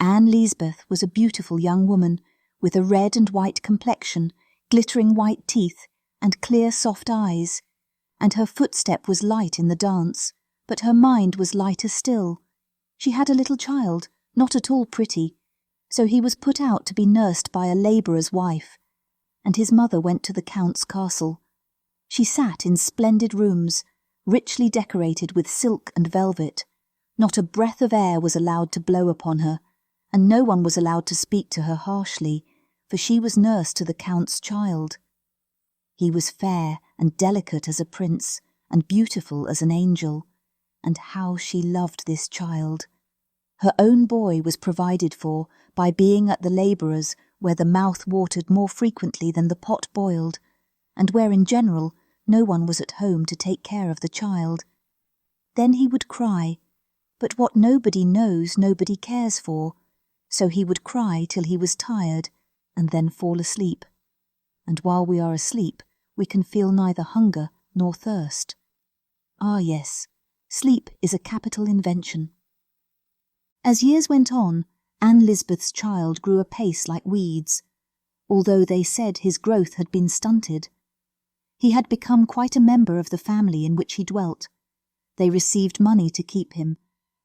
Anne Lisbeth was a beautiful young woman with a red and white complexion, glittering white teeth, and clear soft eyes, and her footstep was light in the dance, but her mind was lighter still. She had a little child, not at all pretty, so he was put out to be nursed by a labourer's wife, and his mother went to the Count's castle. She sat in splendid rooms, richly decorated with silk and velvet. Not a breath of air was allowed to blow upon her, and no one was allowed to speak to her harshly, for she was nurse to the Count's child. He was fair and delicate as a prince, and beautiful as an angel, and how she loved this child. Her own boy was provided for by being at the labourer's, where the mouth watered more frequently than the pot boiled, and where in general no one was at home to take care of the child. Then he would cry, but what nobody knows nobody cares for, so he would cry till he was tired, and then fall asleep. And while we are asleep, we can feel neither hunger nor thirst. Ah yes, sleep is a capital invention. As years went on, Anne Lisbeth's child grew apace like weeds, although they said his growth had been stunted. He had become quite a member of the family in which he dwelt. They received money to keep him,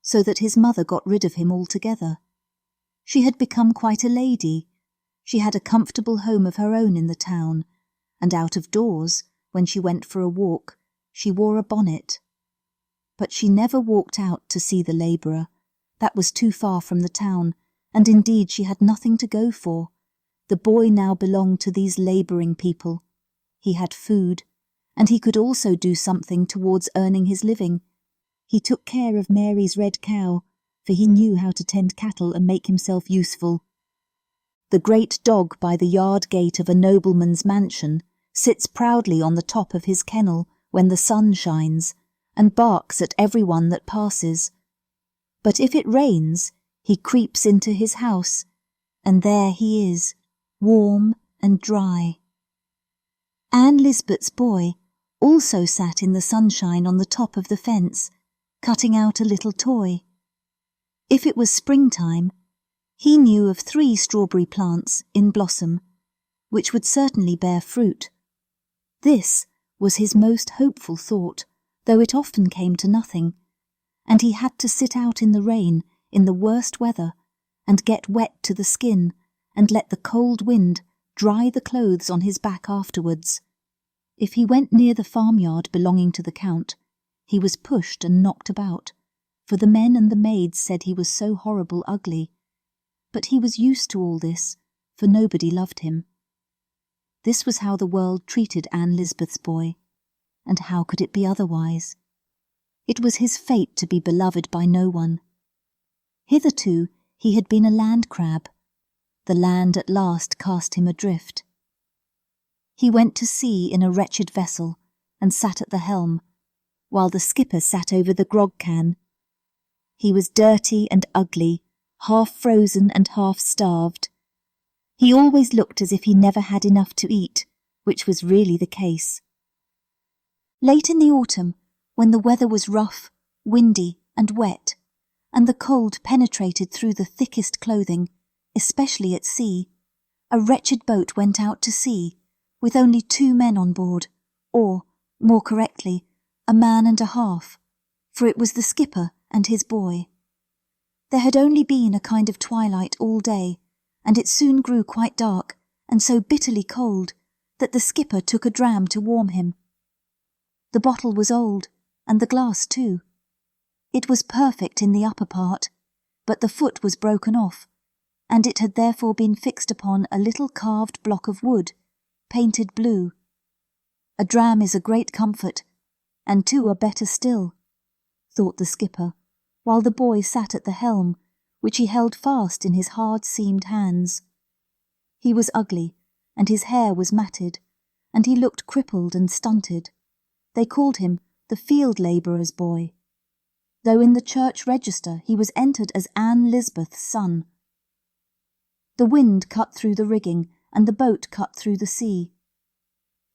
so that his mother got rid of him altogether. She had become quite a lady. She had a comfortable home of her own in the town, and out of doors, when she went for a walk, she wore a bonnet. But she never walked out to see the labourer. That was too far from the town, and indeed she had nothing to go for. The boy now belonged to these labouring people. He had food, and he could also do something towards earning his living. He took care of Mary's red cow, for he knew how to tend cattle and make himself useful. The great dog by the yard gate of a nobleman's mansion sits proudly on the top of his kennel when the sun shines, and barks at everyone that passes. But if it rains, he creeps into his house, and there he is, warm and dry. Anne Lisbeth's boy also sat in the sunshine on the top of the fence, cutting out a little toy. If it was springtime, he knew of 3 strawberry plants in blossom, which would certainly bear fruit. This was his most hopeful thought, though it often came to nothing, and he had to sit out in the rain in the worst weather, and get wet to the skin, and let the cold wind dry the clothes on his back afterwards. If he went near the farmyard belonging to the Count, he was pushed and knocked about, for the men and the maids said he was so horrible ugly. But he was used to all this, for nobody loved him. This was how the world treated Anne Lisbeth's boy, and how could it be otherwise? It was his fate to be beloved by no one. Hitherto he had been a land crab. The land at last cast him adrift. He went to sea in a wretched vessel, and sat at the helm, while the skipper sat over the grog can. He was dirty and ugly, half frozen and half starved. He always looked as if he never had enough to eat, which was really the case. Late in the autumn, when the weather was rough, windy and wet, and the cold penetrated through the thickest clothing, especially at sea, a wretched boat went out to sea, with only 2 men on board, or, more correctly, a man and a half, for it was the skipper and his boy. There had only been a kind of twilight all day, and it soon grew quite dark, and so bitterly cold, that the skipper took a dram to warm him. The bottle was old, and the glass too. It was perfect in the upper part, but the foot was broken off, and it had therefore been fixed upon a little carved block of wood, painted blue. A dram is a great comfort, and 2 are better still, thought the skipper, while the boy sat at the helm, which he held fast in his hard-seamed hands. He was ugly, and his hair was matted, and he looked crippled and stunted. They called him the field labourer's boy, though in the church register he was entered as Anne Lisbeth's son. The wind cut through the rigging, and the boat cut through the sea.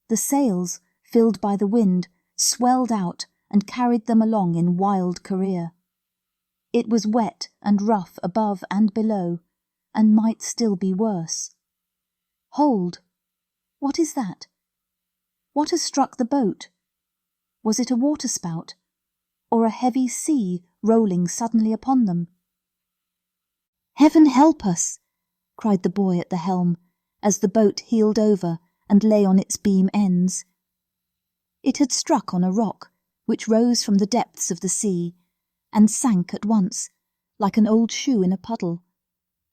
The sails, filled by the wind, swelled out and carried them along in wild career. It was wet and rough above and below, and might still be worse. Hold! What is that? What has struck the boat? Was it a waterspout, or a heavy sea rolling suddenly upon them? "Heaven help us!" cried the boy at the helm, as the boat heeled over and lay on its beam ends. It had struck on a rock, which rose from the depths of the sea, and sank at once, like an old shoe in a puddle.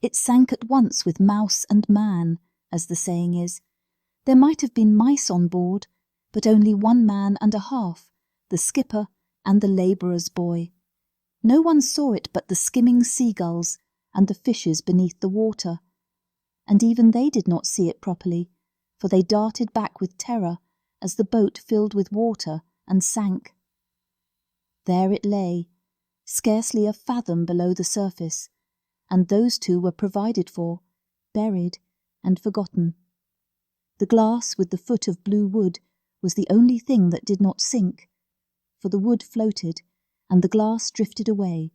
It sank at once with mouse and man, as the saying is. There might have been mice on board, but only 1 man and a half, the skipper and the labourer's boy. No one saw it but the skimming seagulls and the fishes beneath the water, and even they did not see it properly, for they darted back with terror as the boat filled with water and sank. There it lay, scarcely a fathom below the surface, and those 2 were provided for, buried and forgotten. The glass with the foot of blue wood was the only thing that did not sink, for the wood floated, and the glass drifted away,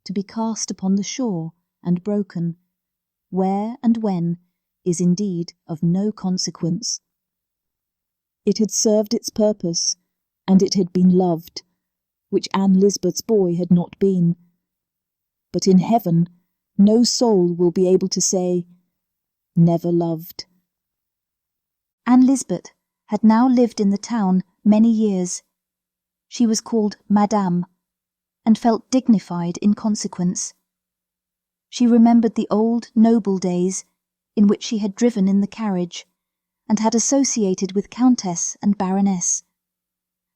to be cast upon the shore and broken. Where and when is indeed of no consequence. It had served its purpose, and it had been loved, which Anne Lisbeth's boy had not been. But in heaven no soul will be able to say, "Never loved." Anne Lisbeth had now lived in the town many years. She was called Madame, and felt dignified in consequence. She remembered the old noble days in which she had driven in the carriage, and had associated with Countess and Baroness.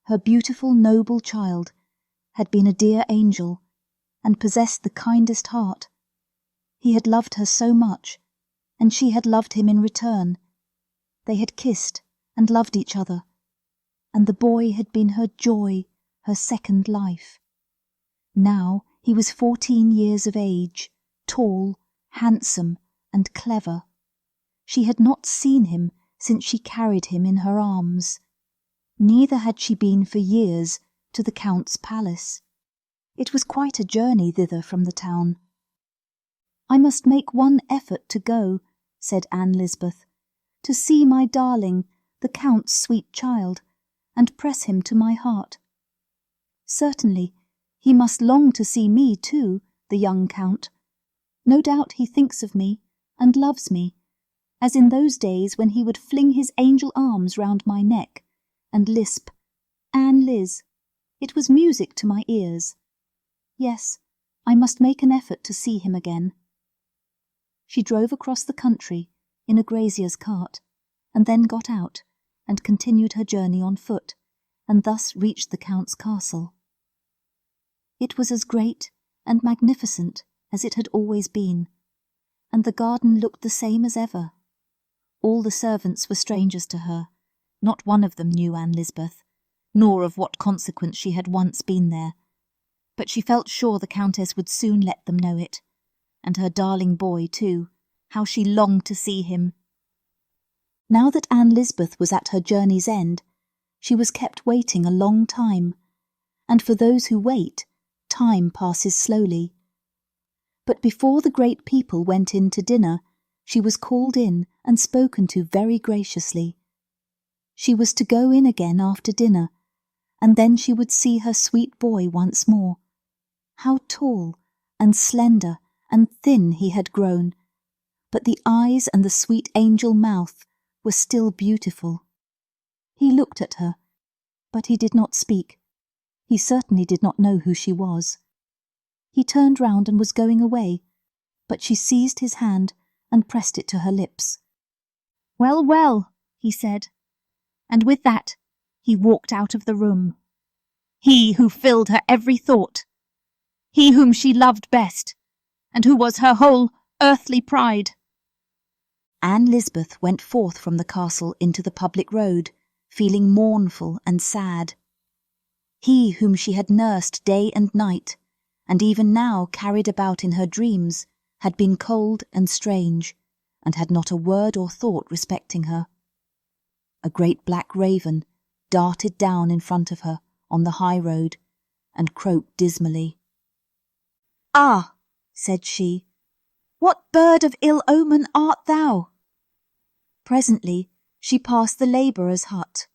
Her beautiful noble child had been a dear angel, and possessed the kindest heart. He had loved her so much, and she had loved him in return. They had kissed and loved each other, and the boy had been her joy, her second life. Now he was 14 years of age, tall, handsome, and clever. She had not seen him since she carried him in her arms. Neither had she been for years to the Count's palace. It was quite a journey thither from the town. "I must make one effort to go," said Anne Lisbeth, "to see my darling, the Count's sweet child, and press him to my heart. Certainly, he must long to see me too, the young Count. No doubt he thinks of me, and loves me, as in those days when he would fling his angel arms round my neck, and lisp, 'Anne Liz.' It was music to my ears. Yes, I must make an effort to see him again." She drove across the country in a grazier's cart, and then got out, and continued her journey on foot, and thus reached the Count's castle. It was as great and magnificent as it had always been, and the garden looked the same as ever. All the servants were strangers to her. Not one of them knew Anne Lisbeth, nor of what consequence she had once been there. But she felt sure the Countess would soon let them know it. And her darling boy, too, how she longed to see him. Now that Anne Lisbeth was at her journey's end, she was kept waiting a long time, and for those who wait, time passes slowly. But before the great people went in to dinner, she was called in and spoken to very graciously. She was to go in again after dinner, and then she would see her sweet boy once more. How tall and slender and thin he had grown, but the eyes and the sweet angel mouth were still beautiful. He looked at her, but he did not speak. He certainly did not know who she was. He turned round and was going away, but she seized his hand and pressed it to her lips. "Well, well," he said, and with that he walked out of the room. He who filled her every thought, he whom she loved best, and who was her whole earthly pride. Anne Lisbeth went forth from the castle into the public road, feeling mournful and sad. He whom she had nursed day and night, and even now carried about in her dreams, had been cold and strange, and had not a word or thought respecting her. A great black raven darted down in front of her on the high road, and croaked dismally. "Ah," said she, "what bird of ill omen art thou?" Presently she passed the labourer's hut.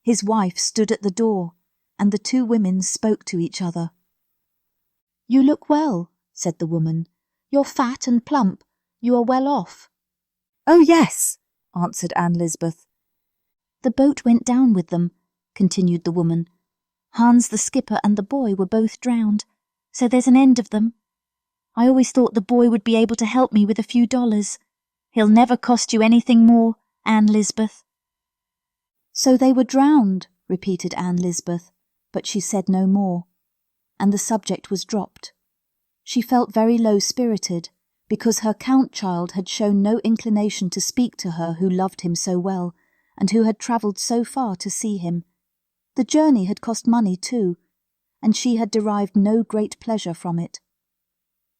His wife stood at the door, and the two women spoke to each other. "You look well," said the woman. "You're fat and plump. You are well off." "Oh, yes," answered Anne Lisbeth. "The boat went down with them," continued the woman. "Hans the skipper and the boy were both drowned, so there's an end of them. I always thought the boy would be able to help me with a few dollars. He'll never cost you anything more, Anne Lisbeth." "So they were drowned," repeated Anne Lisbeth, but she said no more, and the subject was dropped. She felt very low-spirited, because her count child had shown no inclination to speak to her who loved him so well, and who had travelled so far to see him. The journey had cost money too, and she had derived no great pleasure from it.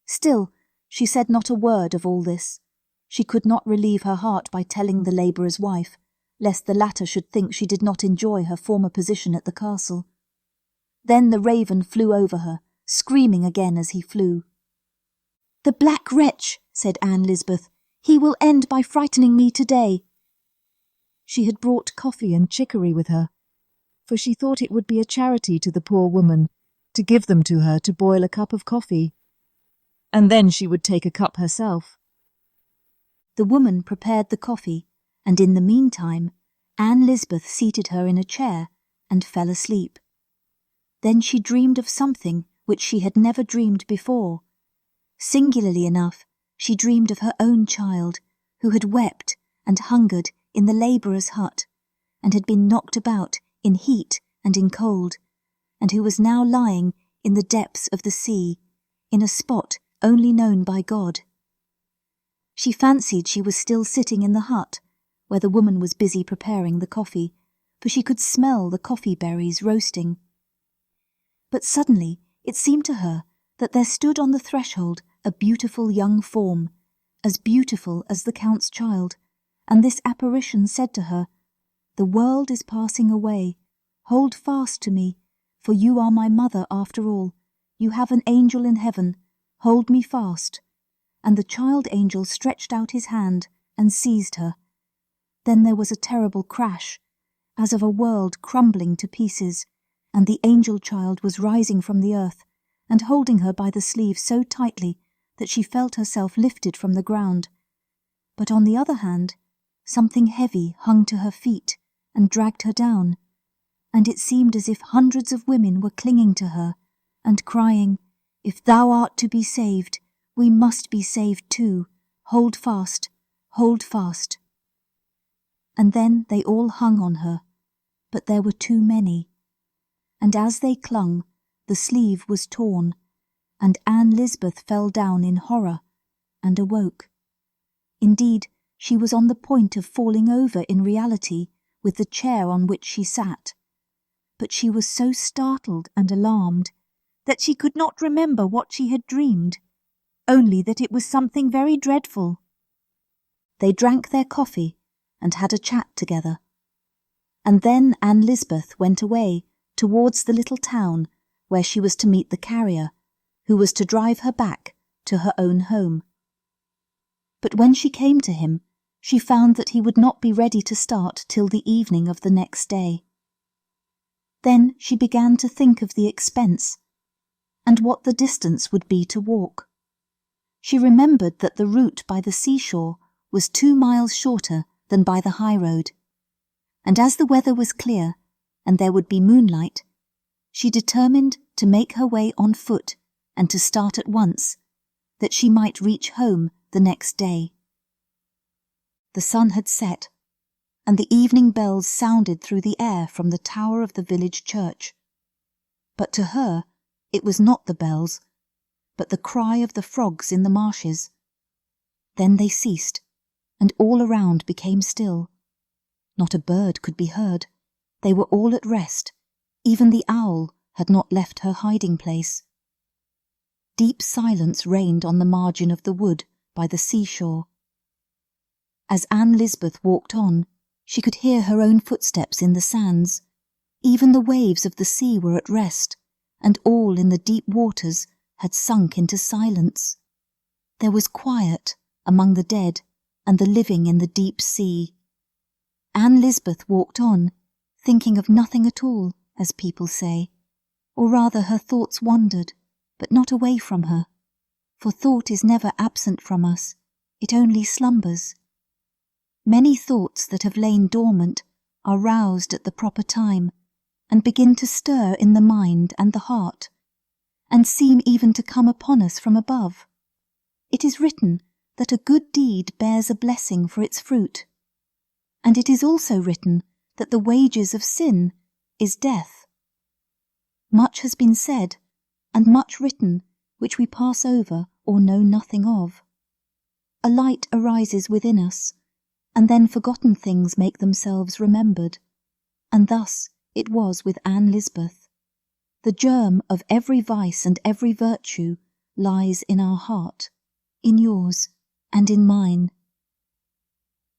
Still, she said not a word of all this. She could not relieve her heart by telling the labourer's wife, lest the latter should think she did not enjoy her former position at the castle. Then the raven flew over her, screaming again as he flew. "The black wretch," said Anne Lisbeth, "he will end by frightening me today." She had brought coffee and chicory with her, for she thought it would be a charity to the poor woman to give them to her to boil a cup of coffee, and then she would take a cup herself. The woman prepared the coffee, and in the meantime Anne Lisbeth seated her in a chair and fell asleep. Then she dreamed of something which she had never dreamed before. Singularly enough, she dreamed of her own child, who had wept and hungered in the labourer's hut, and had been knocked about in heat and in cold, and who was now lying in the depths of the sea, in a spot only known by God. She fancied she was still sitting in the hut, where the woman was busy preparing the coffee, for she could smell the coffee berries roasting. But suddenly it seemed to her that there stood on the threshold a beautiful young form, as beautiful as the Count's child, and this apparition said to her, "The world is passing away. Hold fast to me, for you are my mother after all. You have an angel in heaven. Hold me fast." And the child angel stretched out his hand and seized her. Then there was a terrible crash, as of a world crumbling to pieces, and the angel child was rising from the earth and holding her by the sleeve so tightly that she felt herself lifted from the ground. But on the other hand, something heavy hung to her feet and dragged her down, and it seemed as if hundreds of women were clinging to her and crying, "If thou art to be saved, we must be saved too. Hold fast, hold fast." And then they all hung on her, but there were too many. And as they clung, the sleeve was torn, and Anne Lisbeth fell down in horror and awoke. Indeed, she was on the point of falling over in reality with the chair on which she sat. But she was so startled and alarmed that she could not remember what she had dreamed, only that it was something very dreadful. They drank their coffee and had a chat together. And then Anne Lisbeth went away towards the little town where she was to meet the carrier, who was to drive her back to her own home. But when she came to him, she found that he would not be ready to start till the evening of the next day. Then she began to think of the expense, and what the distance would be to walk. She remembered that the route by the seashore was 2 miles shorter than by the high road, and as the weather was clear, and there would be moonlight, she determined to make her way on foot and to start at once, that she might reach home the next day. The sun had set, and the evening bells sounded through the air from the tower of the village church. But to her it was not the bells, but the cry of the frogs in the marshes. Then they ceased, and all around became still. Not a bird could be heard. They were all at rest. Even the owl had not left her hiding place. Deep silence reigned on the margin of the wood by the seashore. As Anne Lisbeth walked on, she could hear her own footsteps in the sands. Even the waves of the sea were at rest, and all in the deep waters had sunk into silence. There was quiet among the dead and the living in the deep sea. Anne Lisbeth walked on, thinking of nothing at all, as people say, or rather her thoughts wandered, but not away from her, for thought is never absent from us, it only slumbers. Many thoughts that have lain dormant are roused at the proper time, and begin to stir in the mind and the heart, and seem even to come upon us from above. It is written that a good deed bears a blessing for its fruit, and it is also written that the wages of sin is death. Much has been said, and much written, which we pass over or know nothing of. A light arises within us, and then forgotten things make themselves remembered, and thus it was with Anne Lisbeth. The germ of every vice and every virtue lies in our heart, in yours and in mine.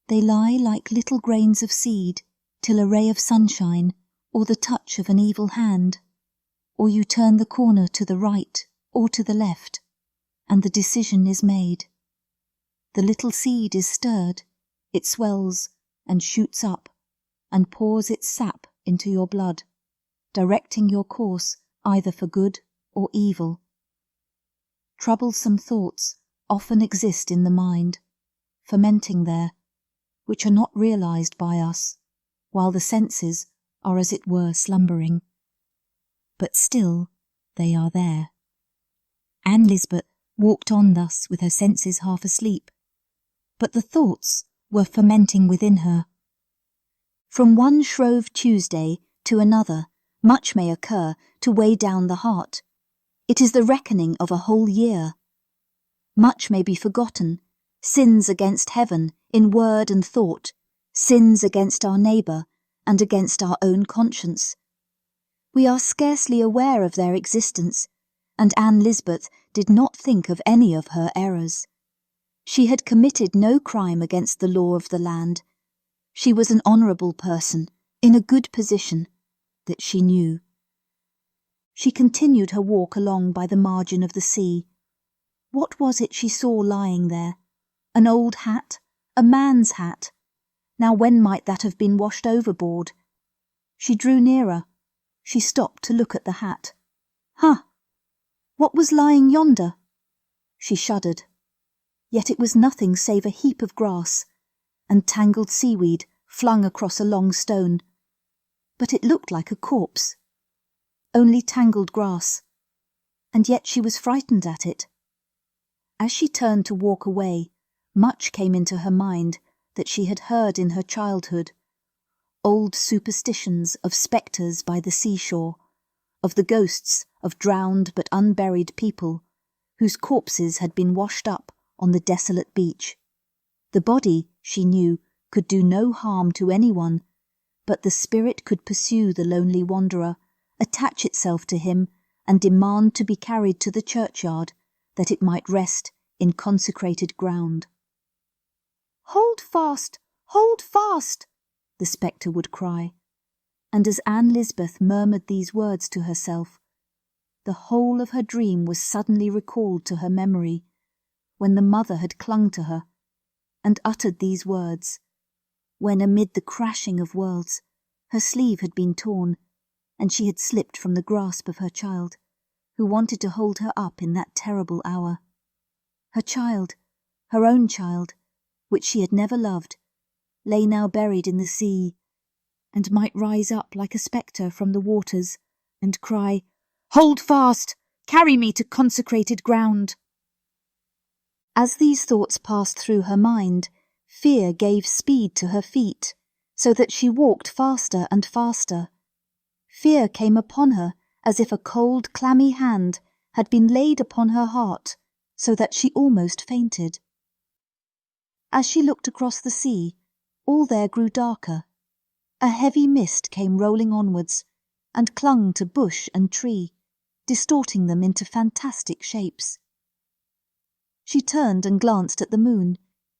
They lie like little grains of seed, till a ray of sunshine, or the touch of an evil hand, or you turn the corner to the right or to the left, and the decision is made. The little seed is stirred, it swells and shoots up, and pours its sap into your blood, directing your course either for good or evil. Troublesome thoughts often exist in the mind, fermenting there, which are not realized by us, while the senses are as it were slumbering. But still they are there. Anne Lisbeth walked on thus with her senses half asleep, but the thoughts were fermenting within her. From one Shrove Tuesday to another, much may occur to weigh down the heart. It is the reckoning of a whole year. Much may be forgotten, sins against heaven in word and thought, sins against our neighbour and against our own conscience. We are scarcely aware of their existence, and Anne Lisbeth did not think of any of her errors. She had committed no crime against the law of the land. She was an honourable person, in a good position, that she knew. She continued her walk along by the margin of the sea. What was it she saw lying there? An old hat? A man's hat? Now when might that have been washed overboard? She drew nearer. She stopped to look at the hat. Huh! What was lying yonder? She shuddered. Yet it was nothing save a heap of grass, and tangled seaweed flung across a long stone. But it looked like a corpse. Only tangled grass. And yet she was frightened at it. As she turned to walk away, much came into her mind that she had heard in her childhood. Old superstitions of spectres by the seashore, of the ghosts of drowned but unburied people, whose corpses had been washed up on the desolate beach. The body, she knew, could do no harm to anyone, but the spirit could pursue the lonely wanderer, attach itself to him, and demand to be carried to the churchyard, that it might rest in consecrated ground. "Hold fast! Hold fast!" the spectre would cry, and as Anne Lisbeth murmured these words to herself, the whole of her dream was suddenly recalled to her memory, when the mother had clung to her, and uttered these words, when amid the crashing of worlds, her sleeve had been torn, and she had slipped from the grasp of her child, who wanted to hold her up in that terrible hour. Her child, her own child, which she had never loved, lay now buried in the sea, and might rise up like a spectre from the waters, and cry, "Hold fast! Carry me to consecrated ground!" As these thoughts passed through her mind, fear gave speed to her feet, so that she walked faster and faster. Fear came upon her as if a cold, clammy hand had been laid upon her heart, so that she almost fainted. As she looked across the sea, all there grew darker. A heavy mist came rolling onwards, and clung to bush and tree, distorting them into fantastic shapes. She turned and glanced at the moon,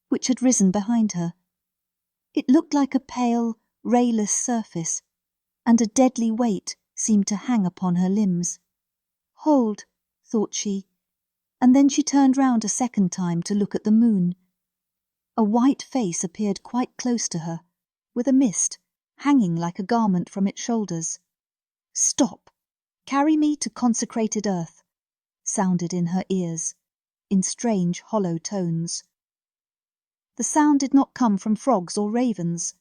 which had risen behind her. It looked like a pale, rayless surface, and a deadly weight seemed to hang upon her limbs. "Hold," thought she, and then she turned round a second time to look at the moon. A white face appeared quite close to her, with a mist hanging like a garment from its shoulders. "Stop! Carry me to consecrated earth," sounded in her ears, in strange hollow tones. The sound did not come from frogs or ravens.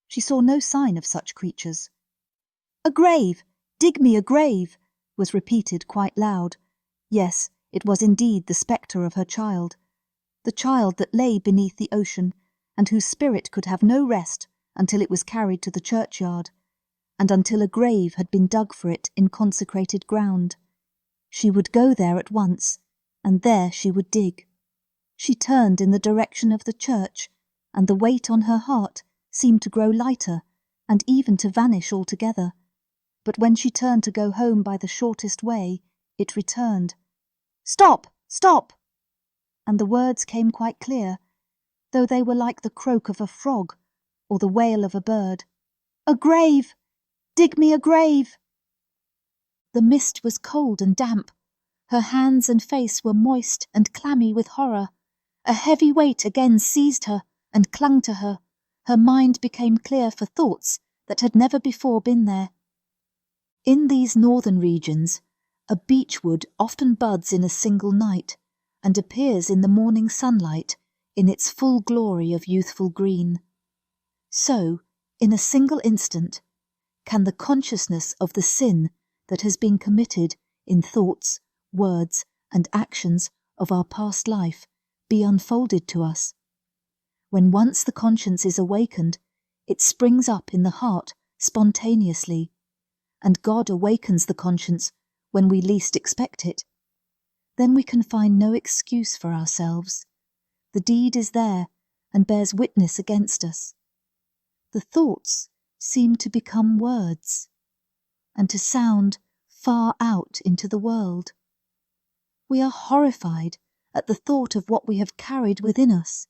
She saw no sign of such creatures. "A grave! Dig me a grave!" was repeated quite loud. Yes, it was indeed the spectre of her child, the child that lay beneath the ocean, and whose spirit could have no rest until it was carried to the churchyard, and until a grave had been dug for it in consecrated ground. She would go there at once, and there she would dig. She turned in the direction of the church, and the weight on her heart seemed to grow lighter, and even to vanish altogether. But when she turned to go home by the shortest way, it returned. "Stop! Stop!" And the words came quite clear, though they were like the croak of a frog, or the wail of a bird. "A grave! Dig me a grave!" The mist was cold and damp. Her hands and face were moist and clammy with horror. A heavy weight again seized her and clung to her. Her mind became clear for thoughts that had never before been there. In these northern regions, a beechwood often buds in a single night, and appears in the morning sunlight in its full glory of youthful green. So, in a single instant, can the consciousness of the sin that has been committed in thoughts, words, and actions of our past life be unfolded to us. When once the conscience is awakened, it springs up in the heart spontaneously, and God awakens the conscience when we least expect it. Then we can find no excuse for ourselves. The deed is there and bears witness against us. The thoughts seem to become words, and to sound far out into the world. We are horrified at the thought of what we have carried within us,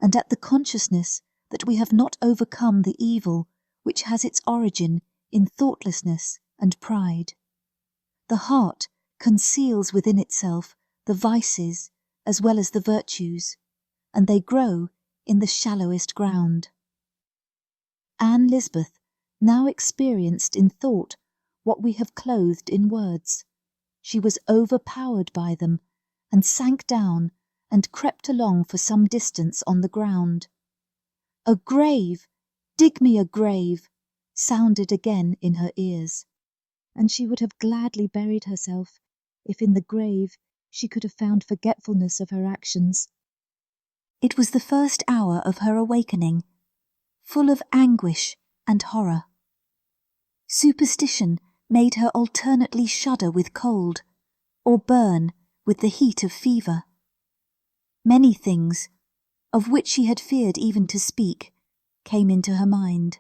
and at the consciousness that we have not overcome the evil which has its origin in thoughtlessness and pride. The heart conceals within itself the vices as well as the virtues, and they grow in the shallowest ground. Anne Lisbeth now experienced in thought what we have clothed in words. She was overpowered by them, and sank down and crept along for some distance on the ground. "A grave! Dig me a grave!" sounded again in her ears, and she would have gladly buried herself if in the grave she could have found forgetfulness of her actions. It was the first hour of her awakening, full of anguish and horror. Superstition made her alternately shudder with cold, or burn with the heat of fever. Many things, of which she had feared even to speak, came into her mind.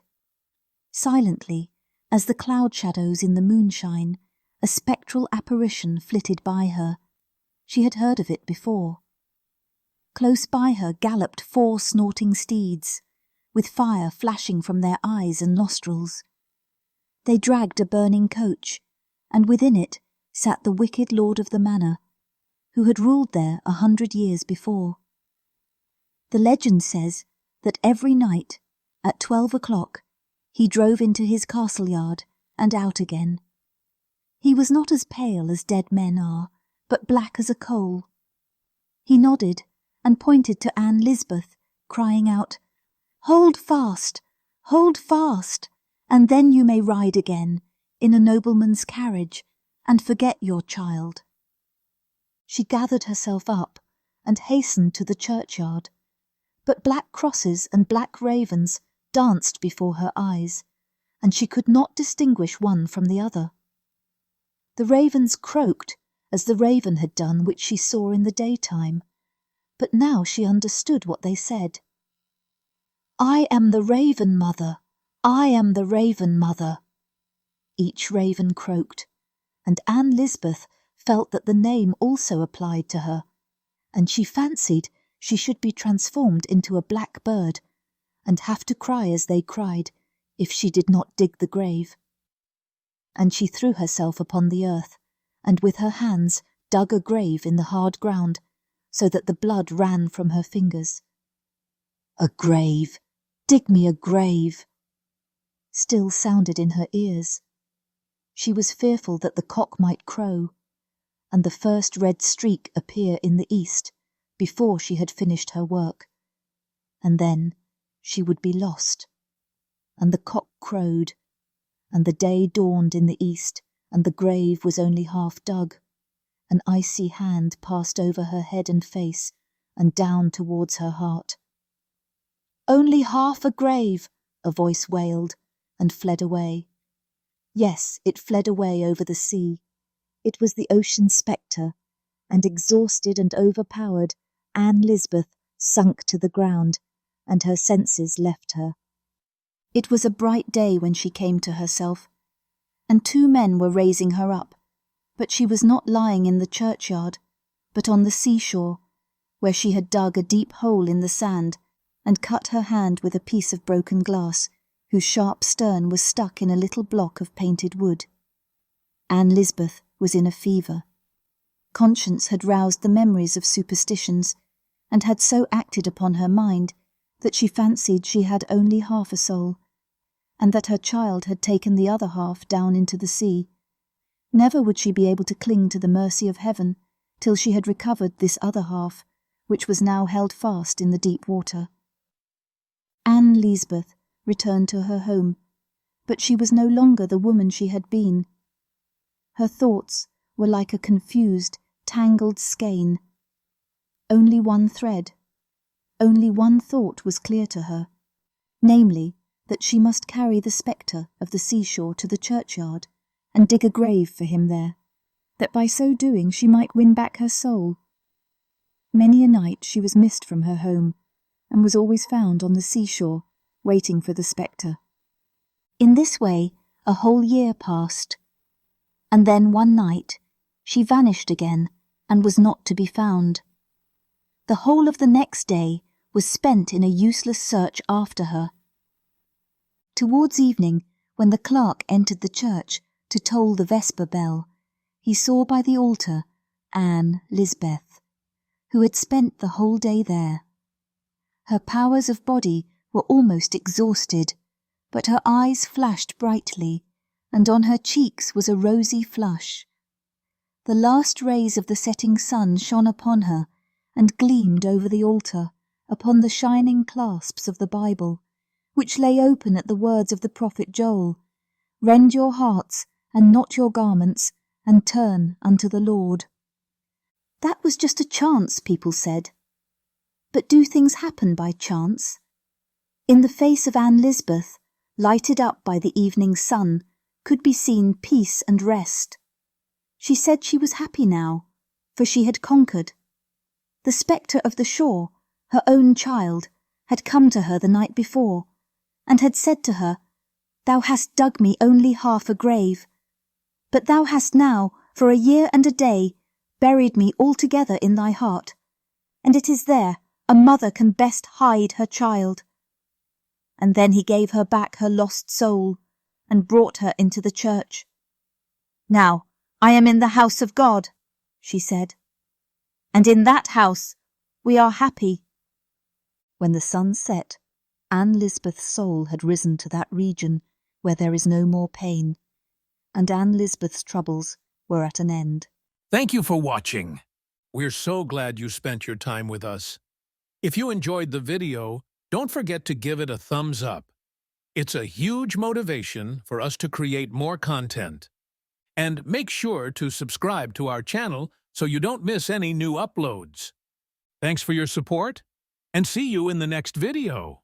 Silently, as the cloud shadows in the moonshine, a spectral apparition flitted by her. She had heard of it before. Close by her galloped 4 snorting steeds, with fire flashing from their eyes and nostrils. They dragged a burning coach, and within it sat the wicked lord of the manor, who had ruled there 100 years before. The legend says that every night, at 12 o'clock, he drove into his castle yard and out again. He was not as pale as dead men are, but black as a coal. He nodded and pointed to Anne Lisbeth, crying out, "Hold fast, and then you may ride again, in a nobleman's carriage, and forget your child." She gathered herself up and hastened to the churchyard, but black crosses and black ravens danced before her eyes, and she could not distinguish one from the other. The ravens croaked as the raven had done which she saw in the daytime, but now she understood what they said. "I am the raven mother, I am the raven mother," each raven croaked, and Anne Lisbeth felt that the name also applied to her, and she fancied she should be transformed into a black bird, and have to cry as they cried, if she did not dig the grave. And she threw herself upon the earth, and with her hands dug a grave in the hard ground so that the blood ran from her fingers. "A grave! Dig me a grave!" still sounded in her ears. She was fearful that the cock might crow, and the first red streak appear in the east before she had finished her work, and then she would be lost. And the cock crowed, and the day dawned in the east, and the grave was only half dug. An icy hand passed over her head and face, and down towards her heart. "Only half a grave," a voice wailed, and fled away. Yes, it fled away over the sea. It was the ocean spectre, and exhausted and overpowered, Anne Lisbeth sunk to the ground, and her senses left her. It was a bright day when she came to herself, and 2 men were raising her up, but she was not lying in the churchyard, but on the seashore, where she had dug a deep hole in the sand and cut her hand with a piece of broken glass, whose sharp stern was stuck in a little block of painted wood. Anne Lisbeth was in a fever. Conscience had roused the memories of superstitions, and had so acted upon her mind that she fancied she had only half a soul, and that her child had taken the other half down into the sea. Never would she be able to cling to the mercy of heaven till she had recovered this other half, which was now held fast in the deep water. Anne Lisbeth returned to her home, but she was no longer the woman she had been. Her thoughts were like a confused, tangled skein. Only one thread, only one thought was clear to her, namely, that she must carry the spectre of the seashore to the churchyard and dig a grave for him there, that by so doing she might win back her soul. Many a night she was missed from her home, and was always found on the seashore, waiting for the spectre. In this way a whole year passed, and then one night she vanished again and was not to be found. The whole of the next day was spent in a useless search after her. Towards evening, when the clerk entered the church to toll the vesper bell, he saw by the altar Anne Lisbeth, who had spent the whole day there. Her powers of body were almost exhausted, but her eyes flashed brightly, and on her cheeks was a rosy flush. The last rays of the setting sun shone upon her, and gleamed over the altar, upon the shining clasps of the Bible, which lay open at the words of the prophet Joel, "Rend your hearts, and not your garments, and turn unto the Lord." That was just a chance, people said. But do things happen by chance? In the face of Anne Lisbeth, lighted up by the evening sun, could be seen peace and rest. She said she was happy now, for she had conquered. The spectre of the shore, her own child, had come to her the night before, and had said to her, "Thou hast dug me only half a grave, but thou hast now, for a year and a day, buried me altogether in thy heart, and it is there a mother can best hide her child." And then he gave her back her lost soul, and brought her into the church. "Now I am in the house of God," she said, "and in that house we are happy." When the sun set, Anne Lisbeth's soul had risen to that region where there is no more pain, and Anne Lisbeth's troubles were at an end. Thank you for watching. We're so glad you spent your time with us. If you enjoyed the video, don't forget to give it a thumbs up. It's a huge motivation for us to create more content. And make sure to subscribe to our channel so you don't miss any new uploads. Thanks for your support, and see you in the next video.